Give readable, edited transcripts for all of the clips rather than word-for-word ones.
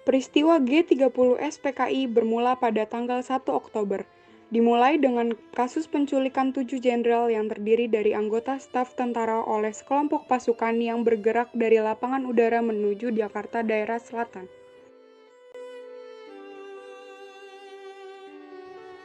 Peristiwa G30 SPKI bermula pada tanggal 1 Oktober. Dimulai dengan kasus penculikan 7 jenderal yang terdiri dari anggota staf tentara oleh sekelompok pasukan yang bergerak dari lapangan udara menuju Jakarta daerah selatan.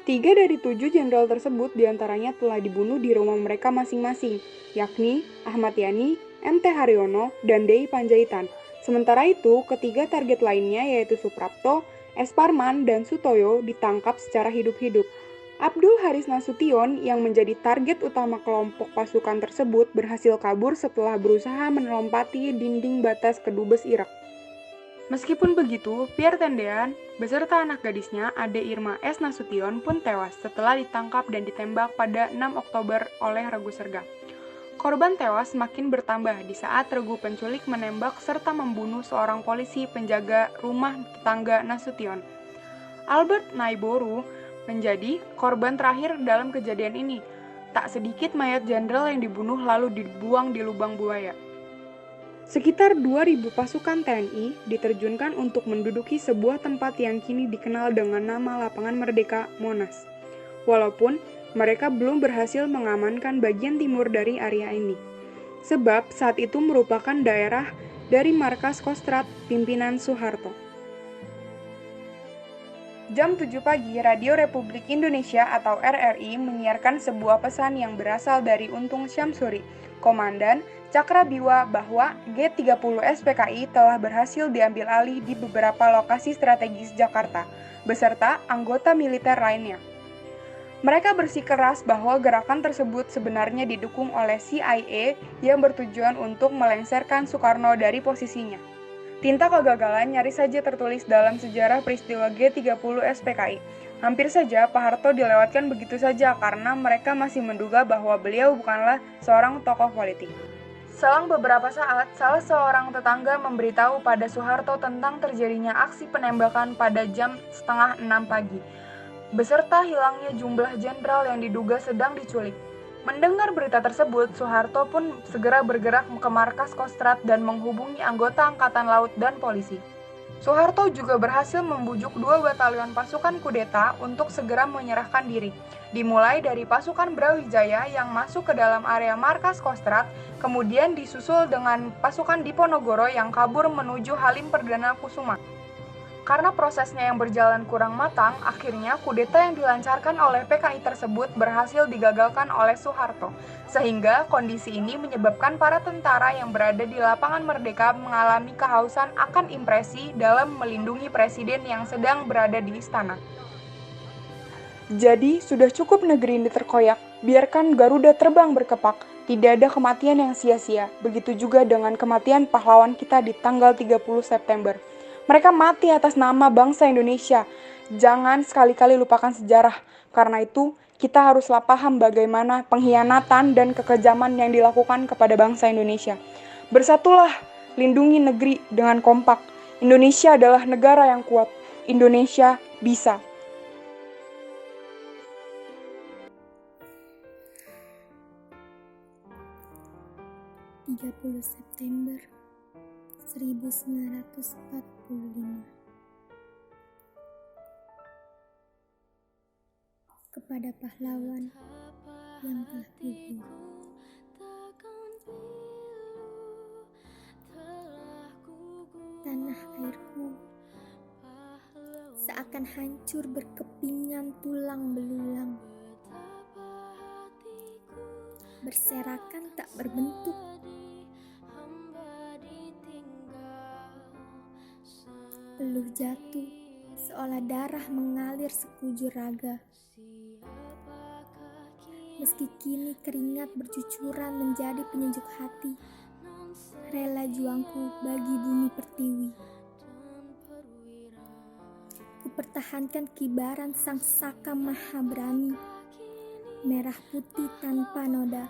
3 dari 7 jenderal tersebut diantaranya telah dibunuh di rumah mereka masing-masing, yakni Ahmad Yani, MT Haryono, dan Dei Panjaitan. Sementara itu, ketiga target lainnya yaitu Suprapto, S. Parman, dan Sutoyo ditangkap secara hidup-hidup. Abdul Haris Nasution yang menjadi target utama kelompok pasukan tersebut berhasil kabur setelah berusaha melompati dinding batas Kedubes Irak. Meskipun begitu, Pierre Tendean beserta anak gadisnya, Ade Irma S. Nasution pun tewas setelah ditangkap dan ditembak pada 6 Oktober oleh Regu Serga. Korban tewas semakin bertambah di saat regu penculik menembak serta membunuh seorang polisi penjaga rumah tetangga Nasution. Albert Naiboru menjadi korban terakhir dalam kejadian ini. Tak sedikit mayat jenderal yang dibunuh lalu dibuang di lubang buaya. Sekitar 2.000 pasukan TNI diterjunkan untuk menduduki sebuah tempat yang kini dikenal dengan nama Lapangan Merdeka, Monas. Walaupun mereka belum berhasil mengamankan bagian timur dari area ini. Sebab saat itu merupakan daerah dari markas Kostrad pimpinan Soeharto. Jam 7 pagi, Radio Republik Indonesia atau RRI menyiarkan sebuah pesan yang berasal dari Untung Syamsuri, Komandan Cakrabiwa, bahwa G30 SPKI telah berhasil diambil alih di beberapa lokasi strategis Jakarta, beserta anggota militer lainnya. Mereka bersikeras bahwa gerakan tersebut sebenarnya didukung oleh CIA yang bertujuan untuk melengsarkan Soekarno dari posisinya. Tinta kegagalan nyaris saja tertulis dalam sejarah peristiwa G30 SPKI. Hampir saja Pak Harto dilewatkan begitu saja karena mereka masih menduga bahwa beliau bukanlah seorang tokoh politik. Selang beberapa saat, salah seorang tetangga memberitahu pada Soeharto tentang terjadinya aksi penembakan pada jam 5:30 pagi, beserta hilangnya jumlah jenderal yang diduga sedang diculik. Mendengar berita tersebut, Soeharto pun segera bergerak ke markas Kostrad dan menghubungi anggota Angkatan Laut dan polisi. Soeharto juga berhasil membujuk 2 batalion pasukan kudeta untuk segera menyerahkan diri, dimulai dari pasukan Brawijaya yang masuk ke dalam area markas Kostrad, kemudian disusul dengan pasukan Diponegoro yang kabur menuju Halim Perdana Kusuma. Karena prosesnya yang berjalan kurang matang, akhirnya kudeta yang dilancarkan oleh PKI tersebut berhasil digagalkan oleh Soeharto, sehingga kondisi ini menyebabkan para tentara yang berada di Lapangan Merdeka mengalami kehausan akan impresi dalam melindungi presiden yang sedang berada di istana. Jadi, sudah cukup negeri ini terkoyak, biarkan Garuda terbang berkepak, tidak ada kematian yang sia-sia, begitu juga dengan kematian pahlawan kita di tanggal 30 September. Mereka mati atas nama bangsa Indonesia. Jangan sekali-kali lupakan sejarah. Karena itu, kita haruslah paham bagaimana pengkhianatan dan kekejaman yang dilakukan kepada bangsa Indonesia. Bersatulah, lindungi negeri dengan kompak. Indonesia adalah negara yang kuat. Indonesia bisa. 30 September 1945. Kepada pahlawan yang telah gugur, tanah airku seakan hancur berkepingan tulang belulang, berserakan tak berbentuk. Peluh jatuh seolah darah mengalir sekujur raga. Meski kini keringat bercucuran menjadi penyejuk hati, rela juangku bagi bumi pertiwi. Kupertahankan kibaran sang saka maha berani, merah putih tanpa noda.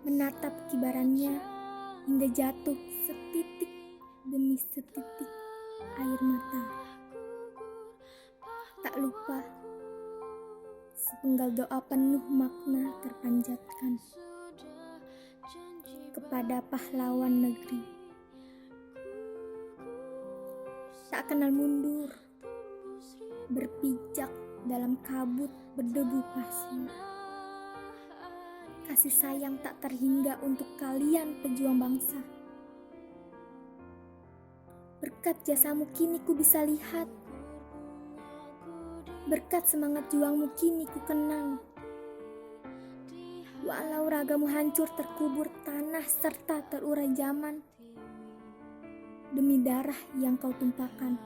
Menatap kibarannya hingga jatuh setitik demi setitik air mata. Tak lupa sepenggal doa penuh makna terpanjatkan pada pahlawan negeri. Tak kenal mundur, berpijak dalam kabut berdebu pasir. Kasih sayang tak terhingga untuk kalian pejuang bangsa. Berkat jasamu kini ku bisa lihat, berkat semangat juangmu kini ku kenang. Walau ragamu hancur terkubur tanah serta terurai zaman, demi darah yang kau tumpahkan.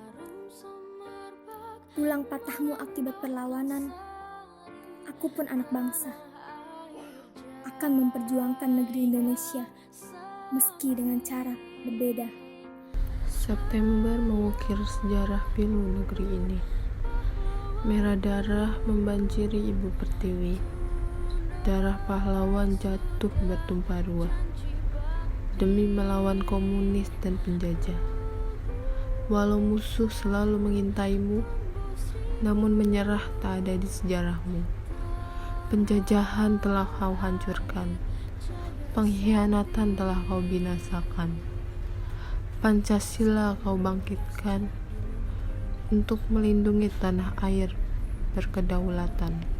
Tulang patahmu akibat perlawanan, aku pun anak bangsa, akan memperjuangkan negeri Indonesia, meski dengan cara berbeda. September mengukir sejarah pilu negeri ini. Merah darah membanjiri Ibu Pertiwi. Darah pahlawan jatuh bertumpah ruah demi melawan komunis dan penjajah. Walau musuh selalu mengintaimu, namun menyerah tak ada di sejarahmu. Penjajahan telah kau hancurkan, pengkhianatan telah kau binasakan. Pancasila kau bangkitkan untuk melindungi tanah air berkedaulatan.